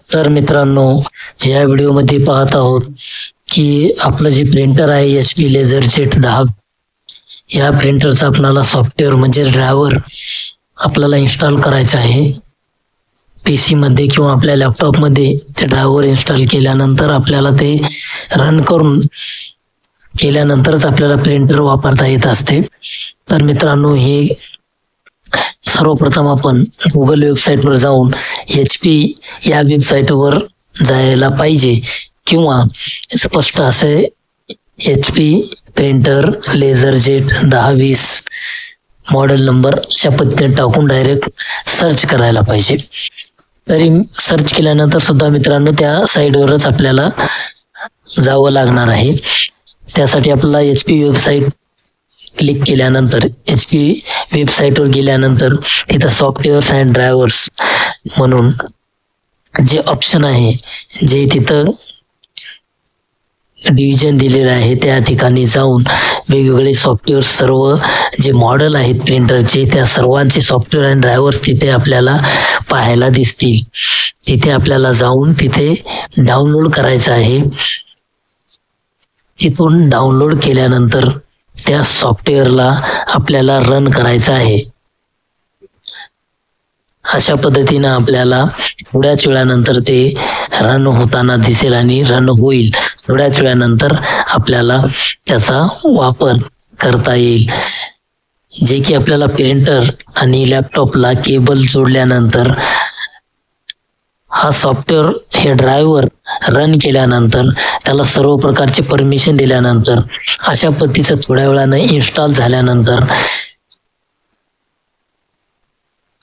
तर मित्रांनो, या व्हिडिओमध्ये पाहत आहोत की आपलं जे प्रिंटर आहे HP LaserJet 10, या प्रिंटरचा आपल्याला सॉफ्टवेअर म्हणजे ड्रायव्हर आपल्याला इन्स्टॉल करायचा आहे PC मध्ये किंवा आपल्या लॅपटॉपमध्ये. ते ड्रायव्हर इन्स्टॉल केल्यानंतर आपल्याला ते रन करून केल्यानंतरच आपल्याला प्रिंटर वापरता येत असते. तर मित्रांनो, हे सर्वप्रथम आपण गुगल वेबसाईटवर जाऊन HP या वेबसाईटवर जायला पाहिजे किंवा स्पष्ट असे HP printer LaserJet 1020 model number अशा पद्धतीने टाकून डायरेक्ट सर्च करायला पाहिजे. तरी सर्च केल्यानंतर सुद्धा मित्रांनो त्या साईटवरच आपल्याला जावं लागणार आहे. त्यासाठी आपल्याला HP वेबसाईट क्लिक केल्यानंतर HP वेबसाईटवर गेल्यानंतर तिथं सॉफ्टवेअर्स अँड ड्रायव्हर्स म्हणून जे ऑप्शन आहे, जे तिथं डिव्हिजन दिलेलं आहे, त्या ठिकाणी जाऊन वेगवेगळे सॉफ्टवेअर सर्व जे मॉडेल आहेत प्रिंटरचे त्या सर्वांचे सॉफ्टवेअर अँड ड्रायव्हर्स तिथे आपल्याला पाहायला दिसतील. तिथे आपल्याला जाऊन तिथे डाउनलोड करायचं आहे. तिथून डाउनलोड केल्यानंतर त्या सॉफ्टवेअरला आपल्याला रन करायचं आहे. अशा पद्धतीनं आपल्याला थोड्याच वेळानंतर ते रन होताना दिसेल आणि रन होईल. थोड्याच वेळानंतर आपल्याला त्याचा वापर करता येईल. जे की आपल्याला प्रिंटर आणि लॅपटॉपला केबल जोडल्यानंतर हा सॉफ्टवेअर हे ड्रायव्हर रन केल्यानंतर त्याला सर्व प्रकारचे परमिशन दिल्यानंतर अशा पद्धतीचं थोड्या वेळानं इन्स्टॉल झाल्यानंतर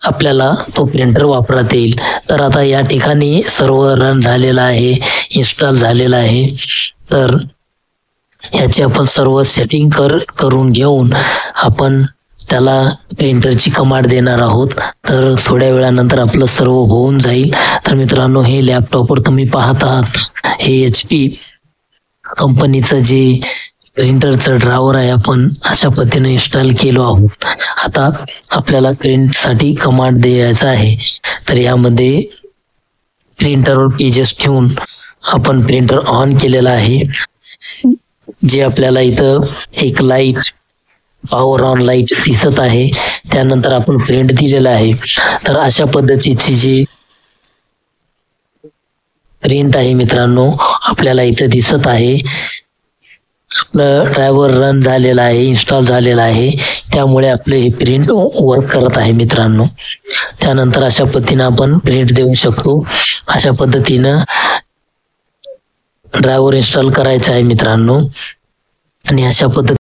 आपल्याला तो प्रिंटर वापरता येईल. तर आता या ठिकाणी सर्व रन झालेलं आहे, इन्स्टॉल झालेलं आहे. तर याची आपण सर्व सेटिंग करून घेऊन आपण त्याला प्रिंटरची कमांड देणार आहोत. तर थोड्या वेळानंतर आपलं सर्व होऊन जाईल. तर मित्रांनो, हे लॅपटॉपवर तुम्ही पाहत आहात, हे HP कंपनीचं जे प्रिंटरचं ड्रायव्हर आहे आपण अशा पद्धतीने इन्स्टॉल केलो आहोत. आता आपल्याला प्रिंटसाठी कमांड द्यायचा आहे. तर यामध्ये प्रिंटरवर पेजेस ठेवून आपण प्रिंटर ऑन केलेला आहे. जे आपल्याला इथं एक लाईट, पॉवर ऑन लाईट दिसत आहे, त्यानंतर आपण प्रिंट दिलेला आहे. तर अशा पद्धतीची जी प्रिंट आहे मित्रांनो आपल्याला इथं दिसत आहे. आपलं ड्रायव्हर रन झालेला आहे, इन्स्टॉल झालेला आहे, त्यामुळे आपले हे प्रिंट वर्क करत आहे मित्रांनो. त्यानंतर अशा पद्धतीनं आपण प्रिंट देऊ शकतो. अशा पद्धतीनं ड्रायव्हर इन्स्टॉल करायचा आहे मित्रांनो. आणि अशा पद्धतीने